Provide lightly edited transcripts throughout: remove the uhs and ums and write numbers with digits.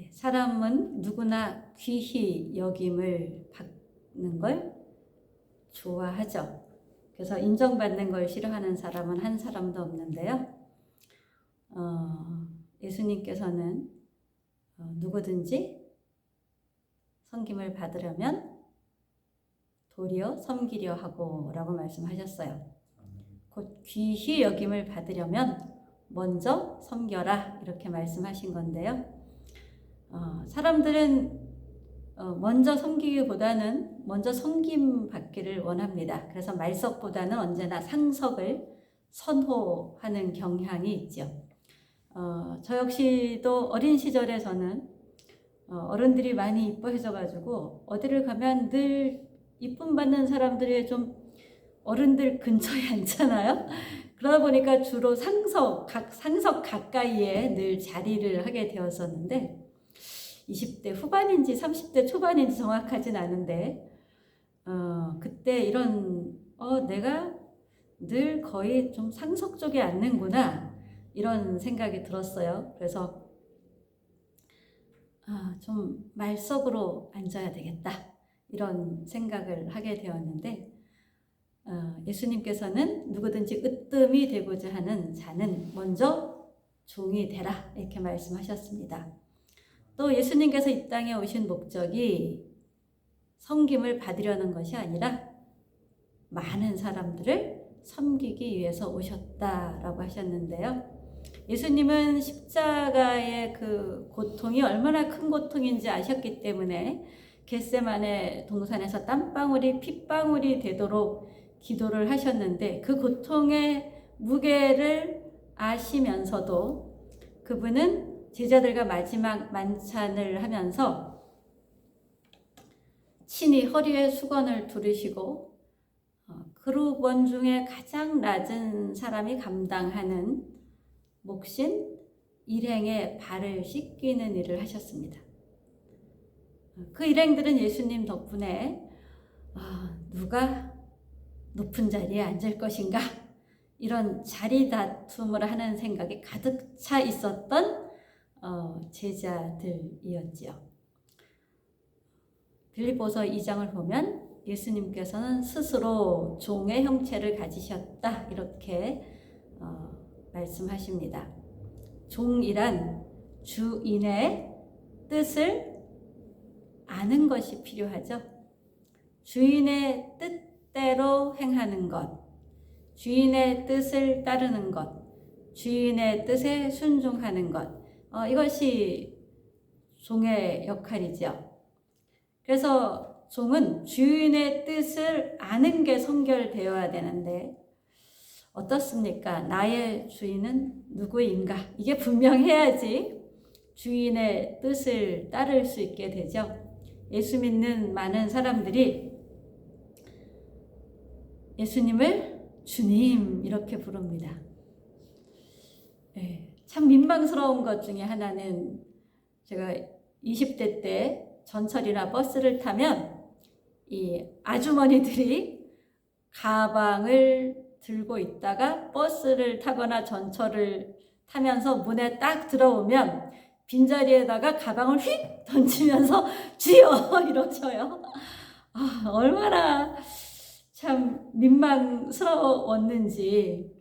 사람은 누구나 귀히 여김을 받는 걸 좋아하죠. 그래서 인정받는 걸 싫어하는 사람은 한 사람도 없는데요. 예수님께서는 누구든지 섬김을 받으려면 도리어 섬기려 하고 라고 말씀하셨어요. 곧 귀히 여김을 받으려면 먼저 섬겨라 이렇게 말씀하신 건데요. 사람들은 먼저 섬기기보다는 먼저 섬김 받기를 원합니다. 그래서 말석보다는 언제나 상석을 선호하는 경향이 있죠. 저 역시도 어린 시절에서는 어른들이 많이 이뻐해져가지고 어디를 가면 늘 이쁨 받는 사람들이 좀 어른들 근처에 앉잖아요. 그러다 보니까 주로 상석 가까이에 늘 자리를 하게 되었었는데 20대 후반인지 30대 초반인지 정확하진 않은데 그때 이런 내가 늘 거의 좀 상석 쪽에 앉는구나 이런 생각이 들었어요. 그래서 좀 말석으로 앉아야 되겠다 이런 생각을 하게 되었는데 예수님께서는 누구든지 으뜸이 되고자 하는 자는 먼저 종이 되라 이렇게 말씀하셨습니다. 또 예수님께서 이 땅에 오신 목적이 섬김을 받으려는 것이 아니라 많은 사람들을 섬기기 위해서 오셨다라고 하셨는데요. 예수님은 십자가의 그 고통이 얼마나 큰 고통인지 아셨기 때문에 겟세마네 동산에서 땀방울이 핏방울이 되도록 기도를 하셨는데 그 고통의 무게를 아시면서도 그분은 제자들과 마지막 만찬을 하면서 친히 허리에 수건을 두르시고 그룹원 중에 가장 낮은 사람이 감당하는 몫인 일행의 발을 씻기는 일을 하셨습니다. 그 일행들은 예수님 덕분에 누가 높은 자리에 앉을 것인가 이런 자리 다툼을 하는 생각이 가득 차 있었던 제자들이었지요. 빌립보서 2장을 보면 예수님께서는 스스로 종의 형체를 가지셨다 이렇게 말씀하십니다. 종이란 주인의 뜻을 아는 것이 필요하죠. 주인의 뜻대로 행하는 것, 주인의 뜻을 따르는 것, 주인의 뜻에 순종하는 것, 이것이 종의 역할이죠. 그래서 종은 주인의 뜻을 아는 게 선결되어야 되는데 어떻습니까? 나의 주인은 누구인가? 이게 분명해야지 주인의 뜻을 따를 수 있게 되죠. 예수 믿는 많은 사람들이 예수님을 주님 이렇게 부릅니다. 참 민망스러운 것 중에 하나는 제가 20대 때 전철이나 버스를 타면 이 아주머니들이 가방을 들고 있다가 버스를 타거나 전철을 타면서 문에 딱 들어오면 빈자리에다가 가방을 휙 던지면서 주여 이러셔요. 얼마나 참 민망스러웠는지.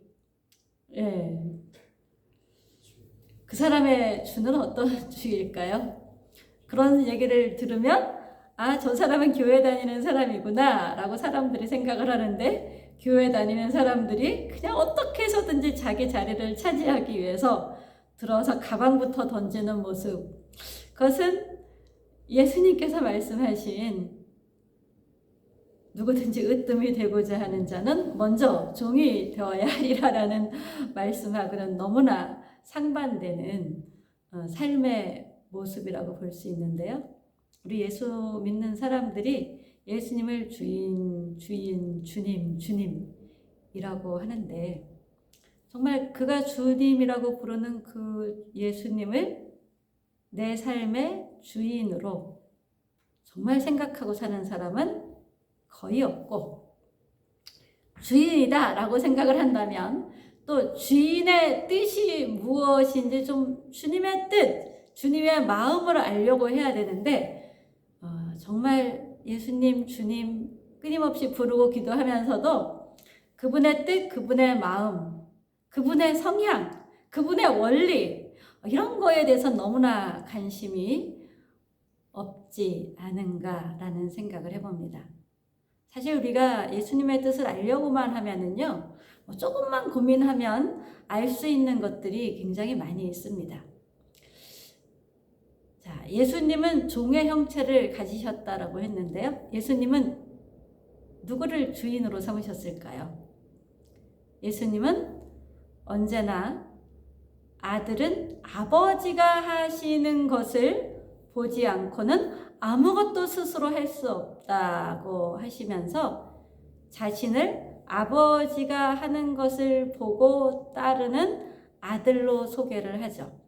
그 사람의 주는 어떤 주일까요? 그런 얘기를 들으면 저 사람은 교회 다니는 사람이구나 라고 사람들이 생각을 하는데 교회 다니는 사람들이 그냥 어떻게 해서든지 자기 자리를 차지하기 위해서 들어서 가방부터 던지는 모습, 그것은 예수님께서 말씀하신 누구든지 으뜸이 되고자 하는 자는 먼저 종이 되어야 하리라라는 말씀하고는 너무나 상반되는 삶의 모습이라고 볼 수 있는데요. 우리 예수 믿는 사람들이 예수님을 주인, 주님, 주님이라고 하는데 정말 그가 주님이라고 부르는 그 예수님을 내 삶의 주인으로 정말 생각하고 사는 사람은 거의 없고, 주인이다 라고 생각을 한다면 또 주인의 뜻이 무엇인지 좀 주님의 뜻, 주님의 마음을 알려고 해야 되는데 정말 예수님, 주님 끊임없이 부르고 기도하면서도 그분의 뜻, 그분의 마음, 그분의 성향, 그분의 원리 이런 거에 대해서 너무나 관심이 없지 않은가라는 생각을 해봅니다. 사실 우리가 예수님의 뜻을 알려고만 하면은요, 조금만 고민하면 알 수 있는 것들이 굉장히 많이 있습니다. 자, 예수님은 종의 형체를 가지셨다라고 했는데요. 예수님은 누구를 주인으로 삼으셨을까요? 예수님은 언제나 아들은 아버지가 하시는 것을 보지 않고는 아무것도 스스로 할 수 없다고 하시면서 자신을 아버지가 하는 것을 보고 따르는 아들로 소개를 하죠.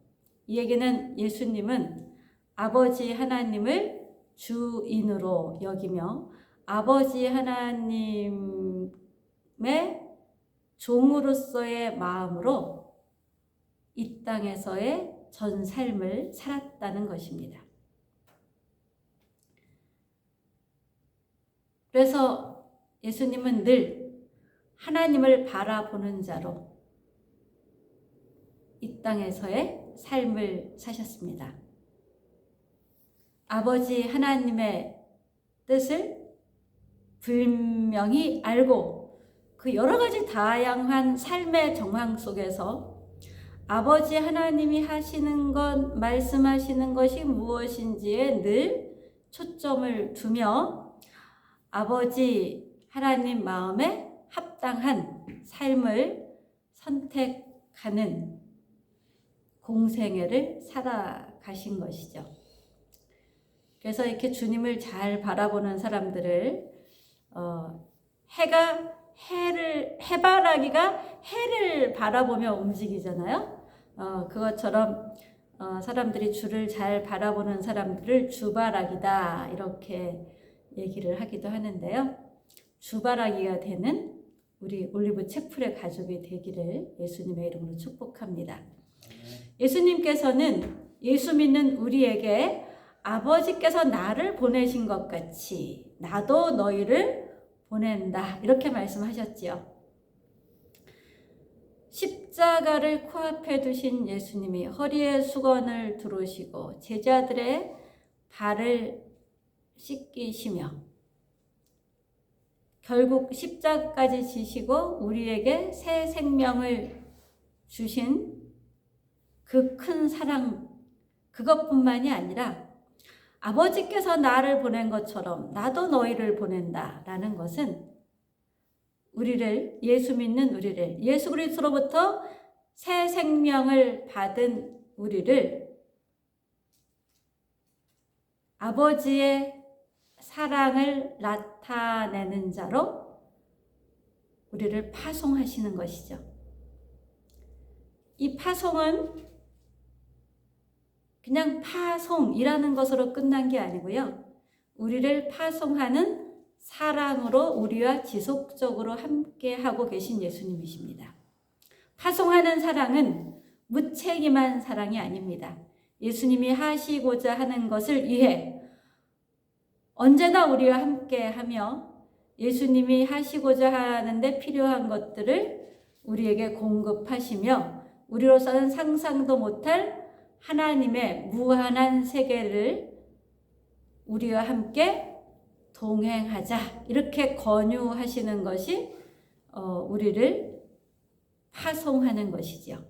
이 얘기는 예수님은 아버지 하나님을 주인으로 여기며 아버지 하나님의 종으로서의 마음으로 이 땅에서의 전 삶을 살았다는 것입니다. 그래서 예수님은 늘 하나님을 바라보는 자로 이 땅에서의 삶을 사셨습니다. 아버지 하나님의 뜻을 분명히 알고 그 여러 가지 다양한 삶의 정황 속에서 아버지 하나님이 하시는 것, 말씀하시는 것이 무엇인지에 늘 초점을 두며 아버지 하나님 마음에 합당한 삶을 선택하는 공생애를 살아가신 것이죠. 그래서 이렇게 주님을 잘 바라보는 사람들을 해바라기가 해를 바라보며 움직이잖아요. 그것처럼 사람들이 주를 잘 바라보는 사람들을 주바라기다 이렇게 얘기를 하기도 하는데요. 주바라기가 되는 우리 올리브 채플의 가족이 되기를 예수님의 이름으로 축복합니다. 예수님께서는 예수 믿는 우리에게 아버지께서 나를 보내신 것 같이 나도 너희를 보낸다 이렇게 말씀하셨지요. 십자가를 코앞에 두신 예수님이 허리에 수건을 두르시고 제자들의 발을 씻기시며 결국 십자가까지 지시고 우리에게 새 생명을 주신 그 큰 사랑 그것뿐만이 아니라 아버지께서 나를 보낸 것처럼 나도 너희를 보낸다라는 것은 우리를 예수 믿는 우리를 예수 그리스도로부터 새 생명을 받은 우리를 아버지의 사랑을 나타내는 자로 우리를 파송하시는 것이죠. 이 파송은 그냥 파송이라는 것으로 끝난 게 아니고요. 우리를 파송하는 사랑으로 우리와 지속적으로 함께 하고 계신 예수님이십니다. 파송하는 사랑은 무책임한 사랑이 아닙니다. 예수님이 하시고자 하는 것을 위해 언제나 우리와 함께 하며 예수님이 하시고자 하는데 필요한 것들을 우리에게 공급하시며 우리로서는 상상도 못할 하나님의 무한한 세계를 우리와 함께 동행하자 이렇게 권유하시는 것이 우리를 파송하는 것이죠.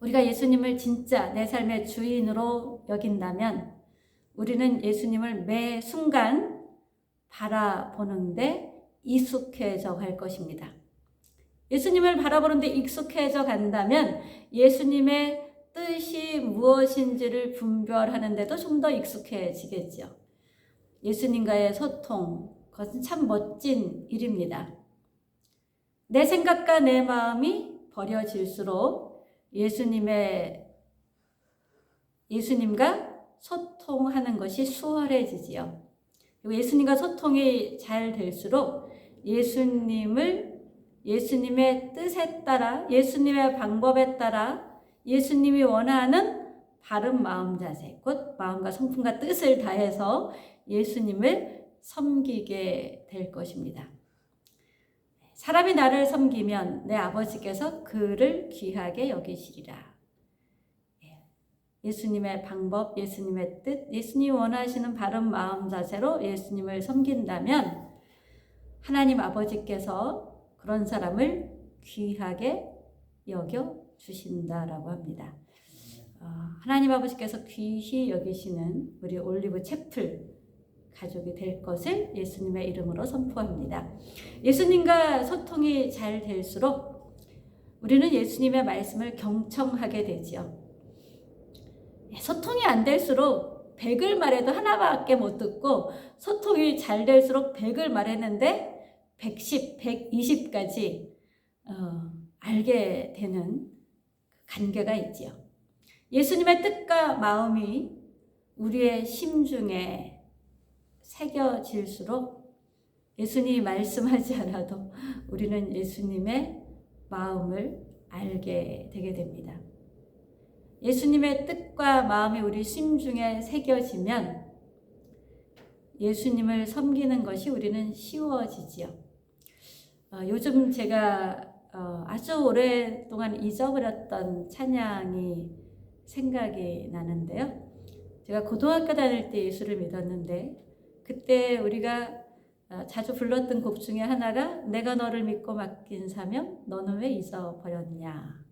우리가 예수님을 진짜 내 삶의 주인으로 여긴다면 우리는 예수님을 매 순간 바라보는데 익숙해져 갈 것입니다. 예수님을 바라보는데 익숙해져 간다면 예수님의 뜻이 무엇인지를 분별하는데도 좀 더 익숙해지겠죠. 예수님과의 소통, 그것은 참 멋진 일입니다. 내 생각과 내 마음이 버려질수록 예수님과 소통하는 것이 수월해지지요. 그리고 예수님과 소통이 잘 될수록 예수님의 뜻에 따라, 예수님의 방법에 따라 예수님이 원하는 바른 마음 자세, 곧 마음과 성품과 뜻을 다해서 예수님을 섬기게 될 것입니다. 사람이 나를 섬기면 내 아버지께서 그를 귀하게 여기시리라. 예수님의 방법, 예수님의 뜻, 예수님이 원하시는 바른 마음 자세로 예수님을 섬긴다면 하나님 아버지께서 그런 사람을 귀하게 여겨 주신다라고 합니다. 하나님 아버지께서 귀히 여기시는 우리 올리브 채플 가족이 될 것을 예수님의 이름으로 선포합니다. 예수님과 소통이 잘 될수록 우리는 예수님의 말씀을 경청하게 되지요. 소통이 안 될수록 100을 말해도 하나밖에 못 듣고, 소통이 잘 될수록 100을 말했는데 110, 120까지 알게 되는 관계가 있지요. 예수님의 뜻과 마음이 우리의 심중에 새겨질수록 예수님이 말씀하지 않아도 우리는 예수님의 마음을 알게 되게 됩니다. 예수님의 뜻과 마음이 우리 심중에 새겨지면 예수님을 섬기는 것이 우리는 쉬워지지요. 요즘 제가 아주 오랫동안 잊어버렸던 찬양이 생각이 나는데요. 제가 고등학교 다닐 때 예수를 믿었는데, 그때 우리가 자주 불렀던 곡 중에 하나가 내가 너를 믿고 맡긴 사명 너는 왜 잊어버렸냐.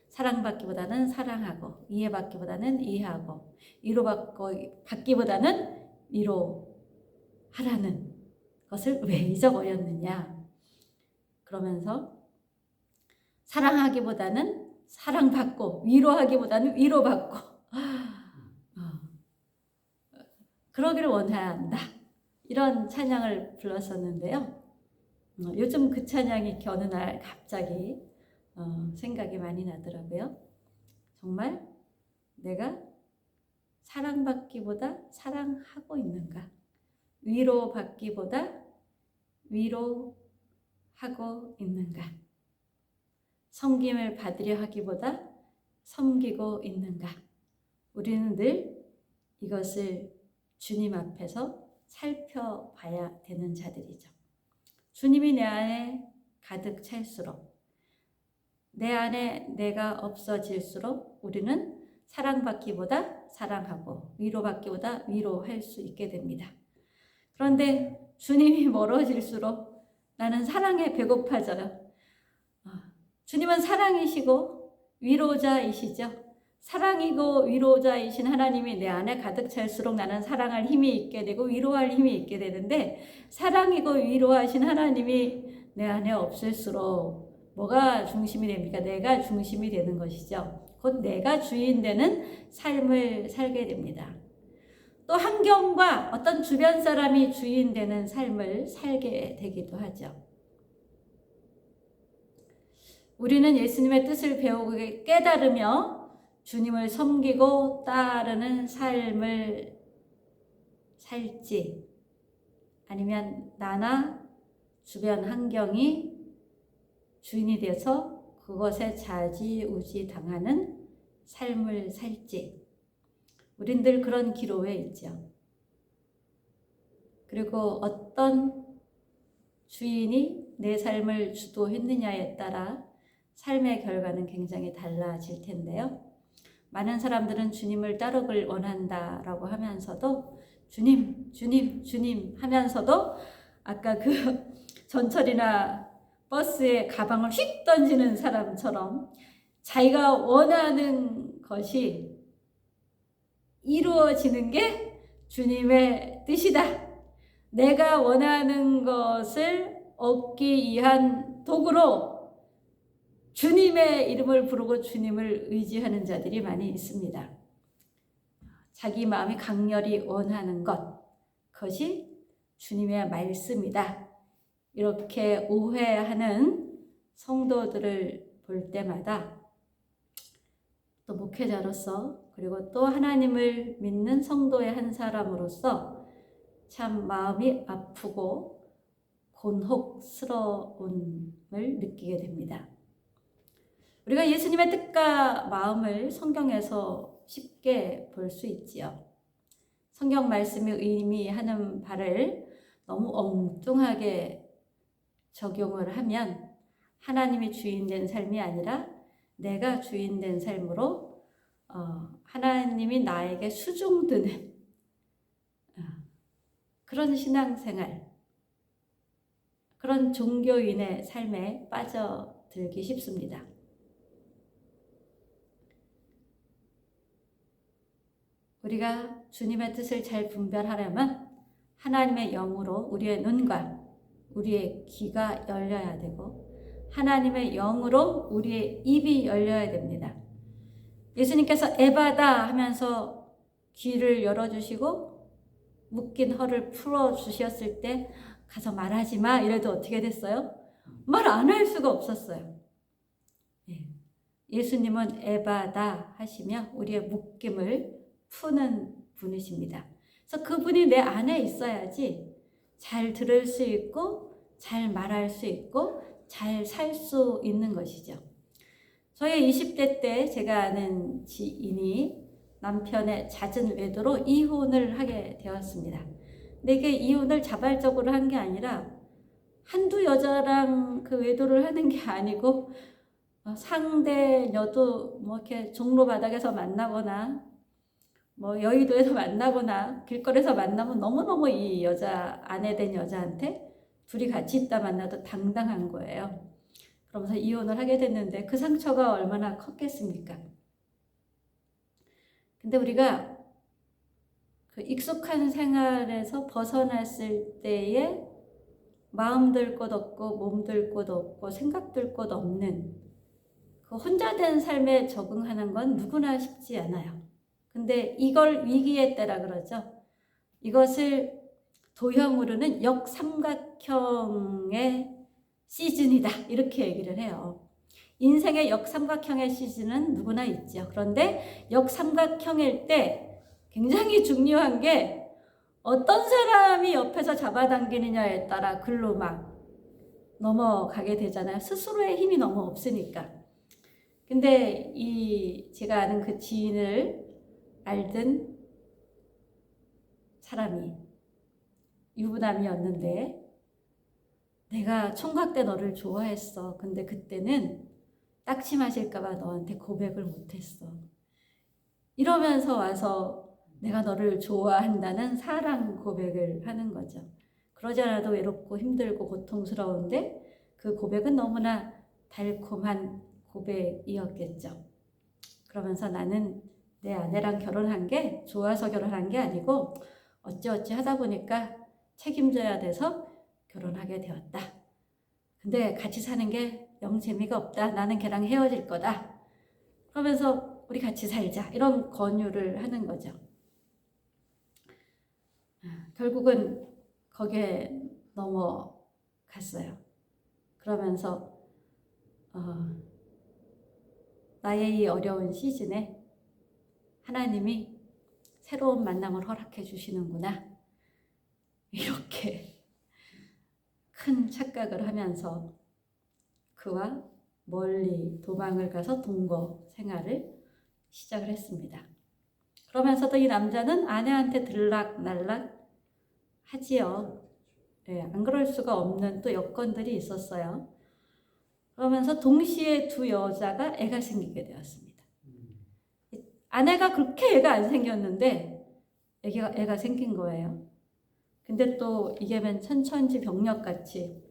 사랑받기보다는 사랑하고, 이해받기보다는 이해하고, 위로받기보다는 위로하라는 것을 왜 잊어버렸느냐. 그러면서 사랑하기보다는 사랑받고, 위로하기보다는 위로받고, 그러기를 원한다. 이런 찬양을 불렀었는데요. 요즘 그 찬양이 이렇게 어느 날 갑자기 생각이 많이 나더라고요. 정말 내가 사랑받기보다 사랑하고 있는가? 위로받기보다 위로하고 있는가? 섬김을 받으려 하기보다 섬기고 있는가? 우리는 늘 이것을 주님 앞에서 살펴봐야 되는 자들이죠. 주님이 내 안에 가득 찰수록, 내 안에 내가 없어질수록 우리는 사랑받기보다 사랑하고 위로받기보다 위로할 수 있게 됩니다. 그런데 주님이 멀어질수록 나는 사랑에 배고파져요. 주님은 사랑이시고 위로자이시죠. 사랑이고 위로자이신 하나님이 내 안에 가득 찰수록 나는 사랑할 힘이 있게 되고 위로할 힘이 있게 되는데, 사랑이고 위로하신 하나님이 내 안에 없을수록 뭐가 중심이 됩니까? 내가 중심이 되는 것이죠. 곧 내가 주인 되는 삶을 살게 됩니다. 또 환경과 어떤 주변 사람이 주인 되는 삶을 살게 되기도 하죠. 우리는 예수님의 뜻을 배우고 깨달으며 주님을 섬기고 따르는 삶을 살지, 아니면 나나 주변 환경이 주인이 돼서 그것에 좌지우지 당하는 삶을 살지, 우린 늘 그런 기로에 있죠. 그리고 어떤 주인이 내 삶을 주도했느냐에 따라 삶의 결과는 굉장히 달라질 텐데요. 많은 사람들은 주님을 따르길 원한다라고 하면서도 주님, 주님, 주님 하면서도 아까 그 전철이나 버스에 가방을 휙 던지는 사람처럼 자기가 원하는 것이 이루어지는 게 주님의 뜻이다. 내가 원하는 것을 얻기 위한 도구로 주님의 이름을 부르고 주님을 의지하는 자들이 많이 있습니다. 자기 마음이 강렬히 원하는 것, 그것이 주님의 말씀이다. 이렇게 오해하는 성도들을 볼 때마다 또 목회자로서, 그리고 또 하나님을 믿는 성도의 한 사람으로서 참 마음이 아프고 곤혹스러움을 느끼게 됩니다. 우리가 예수님의 뜻과 마음을 성경에서 쉽게 볼 수 있지요. 성경 말씀이 의미하는 바를 너무 엉뚱하게 적용을 하면 하나님이 주인된 삶이 아니라 내가 주인된 삶으로 하나님이 나에게 수종드는 그런 신앙생활, 그런 종교인의 삶에 빠져들기 쉽습니다. 우리가 주님의 뜻을 잘 분별하려면 하나님의 영으로 우리의 눈과 우리의 귀가 열려야 되고 하나님의 영으로 우리의 입이 열려야 됩니다. 예수님께서 에바다 하면서 귀를 열어주시고 묶인 허를 풀어주셨을 때 가서 말하지 마 이래도 어떻게 됐어요? 말 안 할 수가 없었어요. 예수님은 에바다 하시며 우리의 묶임을 푸는 분이십니다. 그래서 그분이 내 안에 있어야지 잘 들을 수 있고 잘 말할 수 있고 잘 살 수 있는 것이죠. 저의 20대 때 제가 아는 지인이 남편의 잦은 외도로 이혼을 하게 되었습니다. 근데 이게 이혼을 자발적으로 한 게 아니라 한두 여자랑 그 외도를 하는 게 아니고 상대녀도 뭐 이렇게 종로 바닥에서 만나거나 뭐 여의도에서 만나거나 길거리에서 만나면 너무너무 이 여자 아내 된 여자한테 둘이 같이 있다 만나도 당당한 거예요. 그러면서 이혼을 하게 됐는데 그 상처가 얼마나 컸겠습니까? 근데 우리가 그 익숙한 생활에서 벗어났을 때에 마음 들 곳 없고 몸 들 곳 없고 생각 들 곳 없는 그 혼자 된 삶에 적응하는 건 누구나 쉽지 않아요. 근데 이걸 위기의 때라 그러죠. 이것을 도형으로는 역삼각형의 시즌이다 이렇게 얘기를 해요. 인생의 역삼각형의 시즌은 누구나 있죠. 그런데 역삼각형일 때 굉장히 중요한 게 어떤 사람이 옆에서 잡아당기느냐에 따라 글로 막 넘어가게 되잖아요. 스스로의 힘이 너무 없으니까. 근데 제가 아는 그 지인을 알던 사람이 유부남이었는데 내가 총각 때 너를 좋아했어. 근데 그때는 딱지 마실까봐 너한테 고백을 못했어. 이러면서 와서 내가 너를 좋아한다는 사랑 고백을 하는 거죠. 그러지 않아도 외롭고 힘들고 고통스러운데 그 고백은 너무나 달콤한 고백이었겠죠. 그러면서 나는 내 아내랑 결혼한 게 좋아서 결혼한 게 아니고 어찌어찌 하다 보니까 책임져야 돼서 결혼하게 되었다. 근데 같이 사는 게 영 재미가 없다. 나는 걔랑 헤어질 거다. 그러면서 우리 같이 살자. 이런 권유를 하는 거죠. 결국은 거기에 넘어갔어요. 그러면서 나의 이 어려운 시즌에 하나님이 새로운 만남을 허락해 주시는구나. 이렇게 큰 착각을 하면서 그와 멀리 도망을 가서 동거 생활을 시작을 했습니다. 그러면서도 이 남자는 아내한테 들락날락 하지요. 네, 안 그럴 수가 없는 또 여건들이 있었어요. 그러면서 동시에 두 여자가 애가 생기게 되었습니다. 아내가 그렇게 애가 안 생겼는데 애가 생긴 거예요. 근데 또 이게 맨 천천지병력같이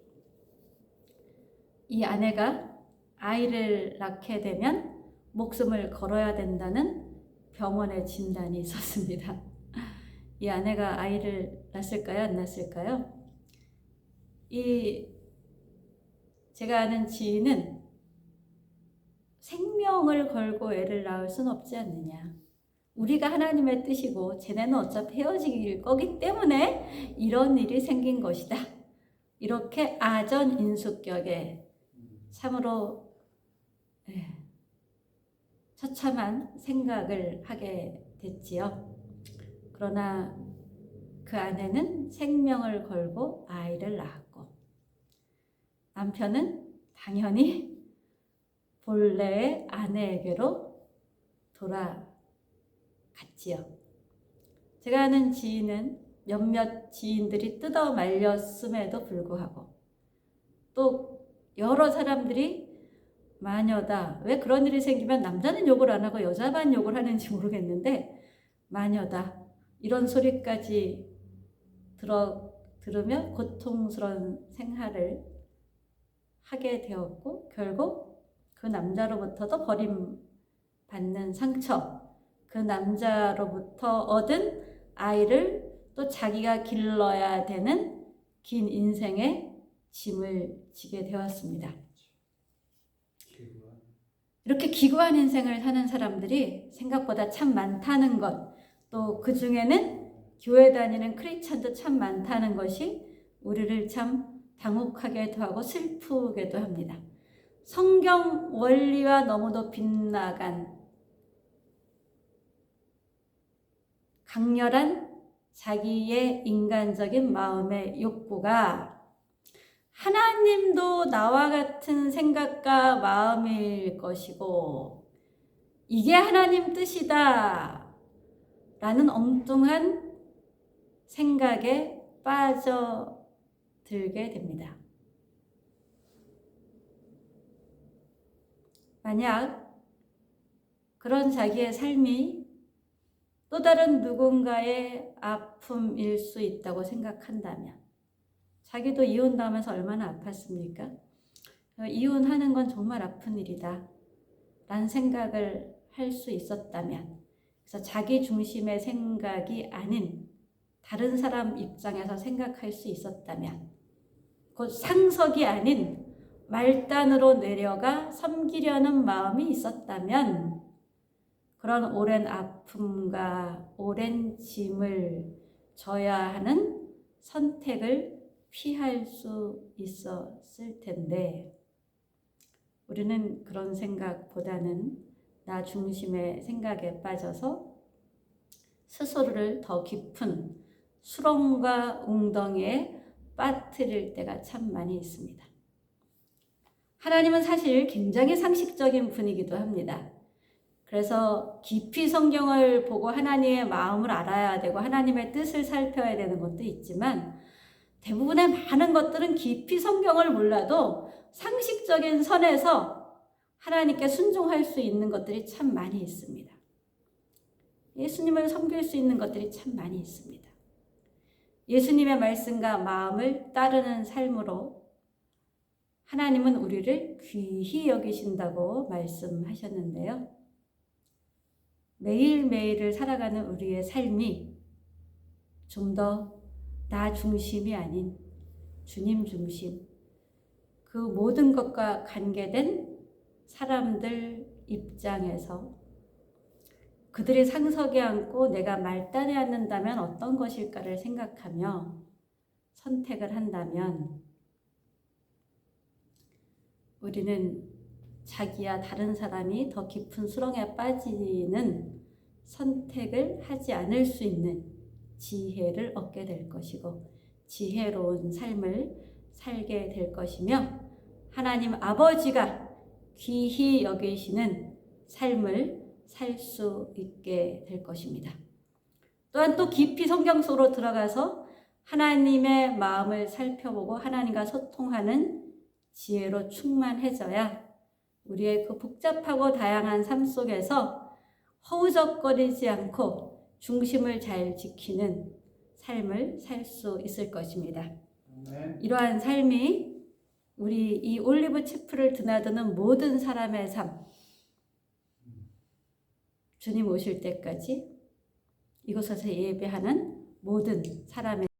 이 아내가 아이를 낳게 되면 목숨을 걸어야 된다는 병원의 진단이 있었습니다. 이 아내가 아이를 낳았을까요? 안 낳았을까요? 제가 아는 지인은 생명을 걸고 애를 낳을 순 없지 않느냐. 우리가 하나님의 뜻이고 쟤네는 어차피 헤어질 거기 때문에 이런 일이 생긴 것이다. 이렇게 아전인수격에 참으로 처참한 생각을 하게 됐지요. 그러나 그 아내는 생명을 걸고 아이를 낳았고 남편은 당연히 본래의 아내에게로 같지요. 제가 아는 지인은 몇몇 지인들이 뜯어 말렸음에도 불구하고 또 여러 사람들이 마녀다. 왜 그런 일이 생기면 남자는 욕을 안 하고 여자만 욕을 하는지 모르겠는데 마녀다. 이런 소리까지 들으며 고통스러운 생활을 하게 되었고 결국 그 남자로부터도 버림받는 상처, 그 남자로부터 얻은 아이를 또 자기가 길러야 되는 긴 인생의 짐을 지게 되었습니다. 이렇게 기구한 인생을 사는 사람들이 생각보다 참 많다는 것, 또 그 중에는 교회 다니는 크리스찬도 참 많다는 것이 우리를 참 당혹하게도 하고 슬프게도 합니다. 성경 원리와 너무도 빗나간 강렬한 자기의 인간적인 마음의 욕구가 하나님도 나와 같은 생각과 마음일 것이고 이게 하나님 뜻이다 라는 엉뚱한 생각에 빠져들게 됩니다. 만약 그런 자기의 삶이 또 다른 누군가의 아픔일 수 있다고 생각한다면 자기도 이혼당하면서 얼마나 아팠습니까? 이혼하는 건 정말 아픈 일이다 라는 생각을 할 수 있었다면 그래서 자기 중심의 생각이 아닌 다른 사람 입장에서 생각할 수 있었다면 곧 상석이 아닌 말단으로 내려가 섬기려는 마음이 있었다면 그런 오랜 아픔과 오랜 짐을 져야 하는 선택을 피할 수 있었을 텐데 우리는 그런 생각보다는 나 중심의 생각에 빠져서 스스로를 더 깊은 수렁과 웅덩이에 빠뜨릴 때가 참 많이 있습니다. 하나님은 사실 굉장히 상식적인 분이기도 합니다. 그래서 깊이 성경을 보고 하나님의 마음을 알아야 되고 하나님의 뜻을 살펴야 되는 것도 있지만 대부분의 많은 것들은 깊이 성경을 몰라도 상식적인 선에서 하나님께 순종할 수 있는 것들이 참 많이 있습니다. 예수님을 섬길 수 있는 것들이 참 많이 있습니다. 예수님의 말씀과 마음을 따르는 삶으로 하나님은 우리를 귀히 여기신다고 말씀하셨는데요. 매일매일을 살아가는 우리의 삶이 좀 더 나 중심이 아닌 주님 중심, 그 모든 것과 관계된 사람들 입장에서 그들의 상석에 앉고 내가 말단에 앉는다면 어떤 것일까를 생각하며 선택을 한다면 우리는 자기와 다른 사람이 더 깊은 수렁에 빠지는 선택을 하지 않을 수 있는 지혜를 얻게 될 것이고 지혜로운 삶을 살게 될 것이며 하나님 아버지가 귀히 여기시는 삶을 살 수 있게 될 것입니다. 또한 또 깊이 성경 속으로 들어가서 하나님의 마음을 살펴보고 하나님과 소통하는 지혜로 충만해져야 우리의 그 복잡하고 다양한 삶 속에서 허우적거리지 않고 중심을 잘 지키는 삶을 살 수 있을 것입니다. 이러한 삶이 우리 이 올리브 치프를 드나드는 모든 사람의 삶, 주님 오실 때까지 이곳에서 예배하는 모든 사람의